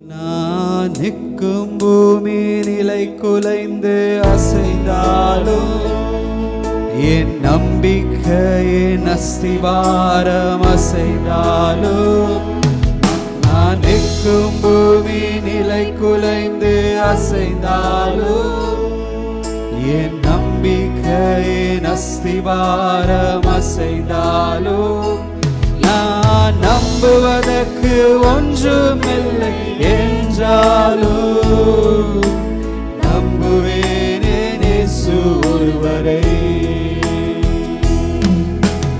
நான் நிற்கும் பூமி நிலை குலைந்து அசைந்தாலும் என் நம்பிக்கையின் அஸ்திவாரம் அசைந்தாலும் நான் நிற்கும் பூமி நிலை குலைந்து அசைந்தாலும் என் நம்பிக்கையின் அஸ்திவாரம் அசைந்தாலும் நான் நம்புவதற்கு ஒன்றுமில்லை என்றாலும் நம்புவேனே இயேசு ஒருவரை.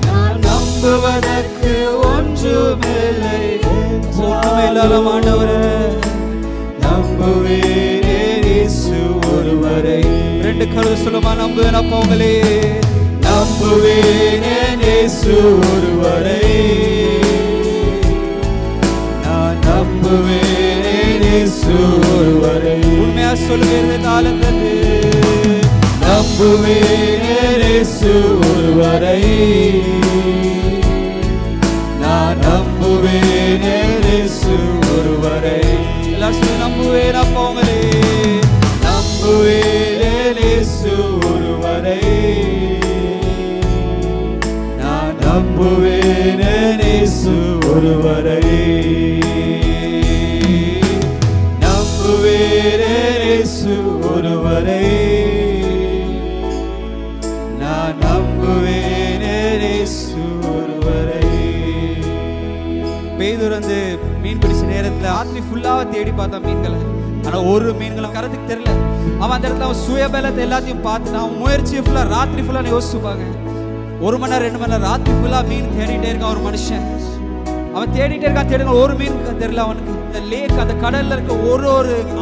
நான் நம்புவதற்கு ஒன்றுமில்லை என்றாலும் ஆண்டவரே நம்புவேனே இயேசு ஒருவரை. ரெண்டு கருத்து சொல்லுமா, நம்புவேன் அப்பா உங்களே, நம்புவேனே இயேசு ஒருவரை. நான் நம்புவேனே இயேசு ஒருவரை. உண்மையா சொல்லுகிறது தாளந்தது, நம்புவேனே இயேசு ஒருவரை. நான் நம்புவேனே இயேசு ஒருவரை. எல்லாரும் நம்புவேன் அப்பா உங்களே, நம்புவேனே இயேசு ஒருவரை. நம்புவேனே இயேசு ஒருவரை. நம்புவேனே இயேசு ஒருவரை. நான் நம்புவேனே இயேசு ஒருவரை. பேதுரு வந்து மீன் பிடிச்ச நேரத்தில் ராத்திரி ஃபுல்லாக தேடி பார்த்தான் மீன்களை. ஆனால் ஒரு மீன்களும் கரத்துக்கு தெரியல. அவன் அந்த இடத்துல அவன் சுயபலத்தை எல்லாத்தையும் பார்த்துட்டு அவன் முயற்சியை ஃபுல்லாக ராத்திரி ஃபுல்லாக யோசிச்சுப்பாங்க. 1 மணி நேரம் 2 மணி நேரம் ராத்திரி ஃபுல்லாக மீன் தேடிட்டே இருக்கான் ஒரு மனுஷன். அவன் தேடிட்டே இருக்கான், தேடுங்க, ஒரு மீன் தெரியல அவனுக்கு. இந்த லேக், அந்த கடல்ல இருக்க ஒரு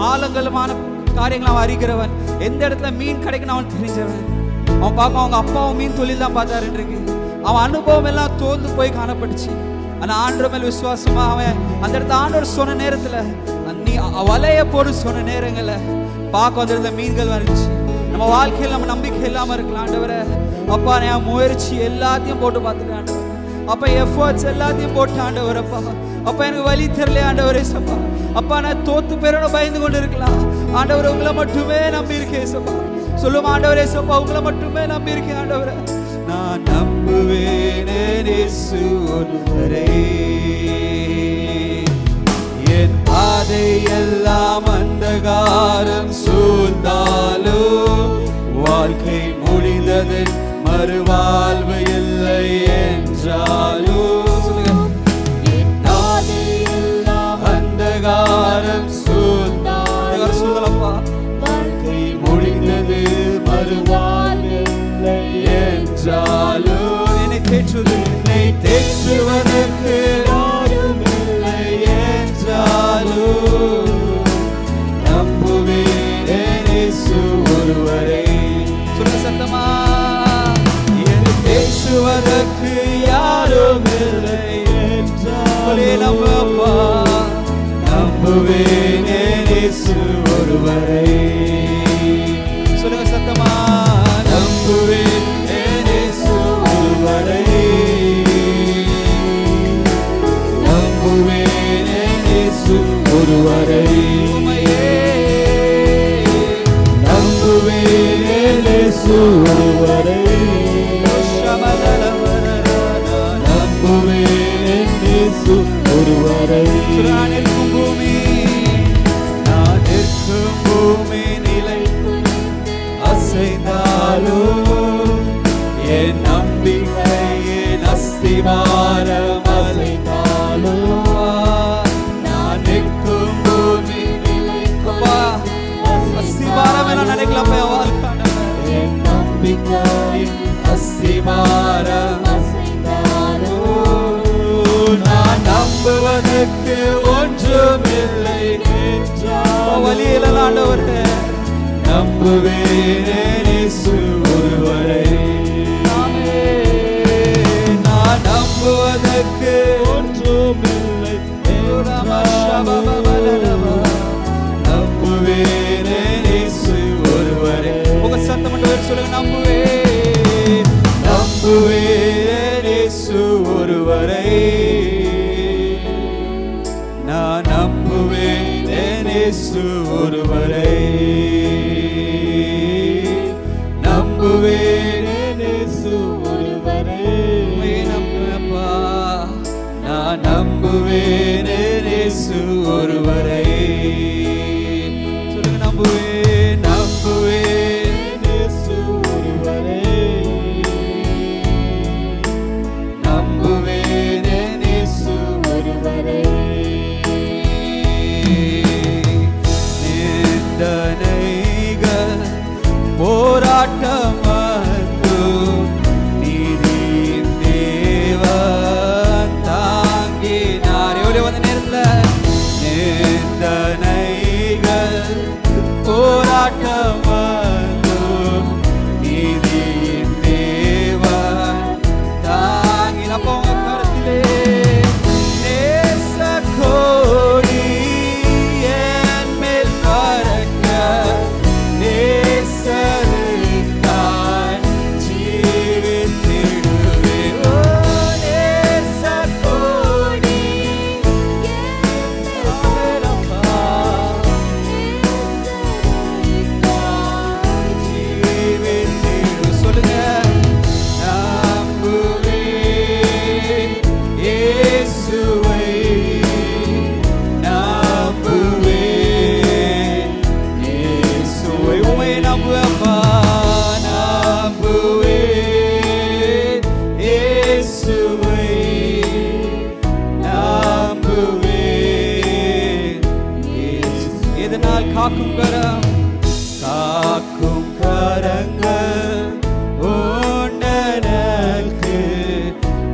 ஆழங்கலமான காரியங்களை அவன் அறிகிறவன். எந்த இடத்துல மீன் கிடைக்குன்னு அவன் தெரிஞ்சவன். அவன் பார்க்க அவங்க அப்பாவும் மீன் தொழில் தான் பார்த்தாருன்னு இருக்கு. அவன் அனுபவம் எல்லாம் தோர்ந்து போய் காணப்பட்டுச்சு. ஆனால் ஆண்டவர் மேல் விசுவாசமா அவன் அந்த இடத்துல ஆண்டவர் சொன்ன நேரத்தில் நீ வலைய போடு சொன்ன நேரங்களை பார்க்க அந்த இடத்துல மீன்கள் வந்துச்சு. நம்ம வாழ்க்கையில் நம்ம நம்பிக்கை இல்லாமல் இருக்கலாம். ஆண்டவரே அப்பா, நான் முயற்சி எல்லாத்தையும் போட்டு பார்த்துட்டேன் ஆண்டவர். அப்பா எஃபர்ட்ஸ் எல்லாத்தையும் போட்டு ஆண்டவர். அப்பா எனக்கு வழி தெரியல ஆண்டவரே சப்பா. அப்பா நான் தோத்து பேரோட பயந்து கொண்டு இருக்கலாம். ஆண்டவர் உங்களை மட்டுமே நம்பி இருக்கேன் சப்பா. சொல்லுமா ஆண்டவரே சப்பா, உங்களை மட்டுமே நம்பி இருக்கேன் ஆண்டவரே. நான் நம்புவேனே இயேசு ஒருவரை. என் பாதை எல்லாம் அந்தகாரம் சூழ்ந்தாலும் வாழ்க்கை முடிந்தது மறுவாழ்வு இல்லை என்றாலும் அந்தகாரம் சூழ்ந்தப்பா வாழ்க்கை முடிந்தது மறுவாழ்வு இல்லை என்றாலும் என்னை தேற்றுவதற்கு யாரும் இல்லை என்றாலும் நம்புவேனே இயேசு ஒருவரை. சொல்லுங்க சத்தமா, பேசுவதற்கு யாரும் இல்லை என்றாலும் நம்பப்பா நம்புவேனே இயேசு ஒருவரை. சொல்லுங்க சத்தமா, நம்புவேனே இயேசு ஒருவரை. நம்புவேனே இயேசு ஒருவரை. நம்புவேனே இயேசு ஒருவரை. நம்புவேன் இயேசு ஒருவரை. நான் நிற்கும் பூமி நிலை அசைந்தாலும் என் நம்பிக்கையின் அஸ்திவாரம் அசைந்தாலும் நான் நிற்கும் பூமி நிலை அஸ்திவாரம் எல்லாம் நினைக்கலாம். என் நம்பிக்கையின் அஸ்திவாரம் நான் நம்புவதற்கு ஒன்றுமில்லை என்றால் வழியில் ஆண்டவரே நம்புவேனே இயேசு ஒருவரை. நான் நம்புவதற்கு ஒன்றுமில்லை நம்புவேனே இயேசு ஒருவரை. உங்க சத்தம் மட்டும் சொல்லுங்க, நம்புவேன் நம்புவேன் இயேசு ஒருவரை. நான் நம்புவேன் இயேசு ஒருவரை நம்புவேன், இயேசு ஒருவரை நம்புவேன்ப்பா, நான் நம்புவேன் இயேசு ஒருவரை. சொல்லுங்க, நம்புவேன், நம்புவேன் இயேசு ஒருவரை, நம்புவேன் இயேசு ஒருவரை. நிந்தனைகள் போராட்டம் வந்தும் நீதியின் தேவன் தாங்கினார். எவ்வளவு வந்த நேரத்துல நிந்தனைகள் போராட்டம் வந்தும் நீதியின் தேவன் தாங்கினப்ப உங்க கருத்திலே நேச கோடி என் மேல் பறக்க நேசருக்காய் ஜீவித்திடுவேன். ஓ நேச கோடி ஆமெனப்பா, ஜீவித்திடு. சொல்லுங்க, நம்புவேன் இயேசுவை, நம்புவேன் இயேசுவை. உம்மை நம்புவேன்ப்பா, நம்புவேன் இயேசுவை, நம்புவேன் இயேசு. எதனால்? காக்கும் கரம், காக்கும் கரங்கள் உண்டனக்கு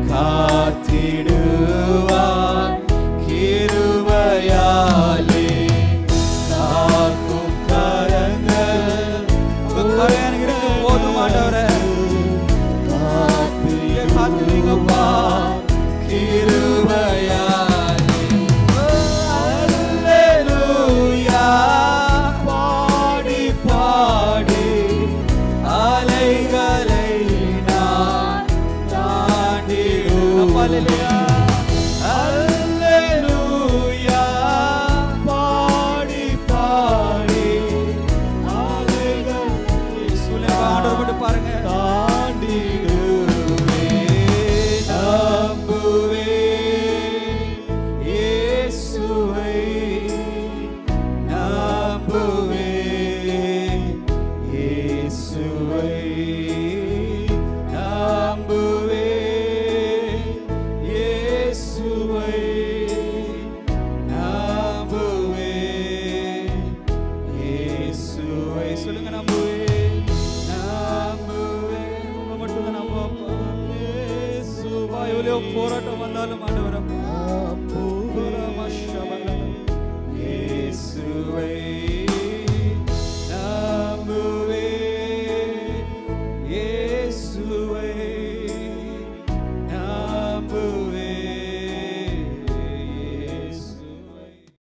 காத்திடுவார் கிருபையாலே. காக்கும் கரங்கள் உங்க கரம் எனக்கு இருக்கு போதும் ஆண்டவரே, காத்துவீங்கப்பா கிருபையாலே. அல்லேலூயா பாடி பாடி அலைகளை நான் தாண்டிடுவேன். அல்லேலூயா, அல்லேலூயா பாடி பாடி அலைகளை இயேசுவே ஆண்டவர் மட்டும் பாருங்க தாண்டிடுவேன். நம்புவேன் இயேசுவை, நம்புவேன் இயேசுவை, நம்புவேன் இயேசுவை, நம்புவேன் இயேசுவை. சொல்லுங்க, நம்புவேன், நம்புவேன். உங்க மட்டும் தான் நம்புவேன்ப்பா. இயேசுவா, எவ்வளவு போராட்டம் வந்தாலும் ஆண்டவரப்பா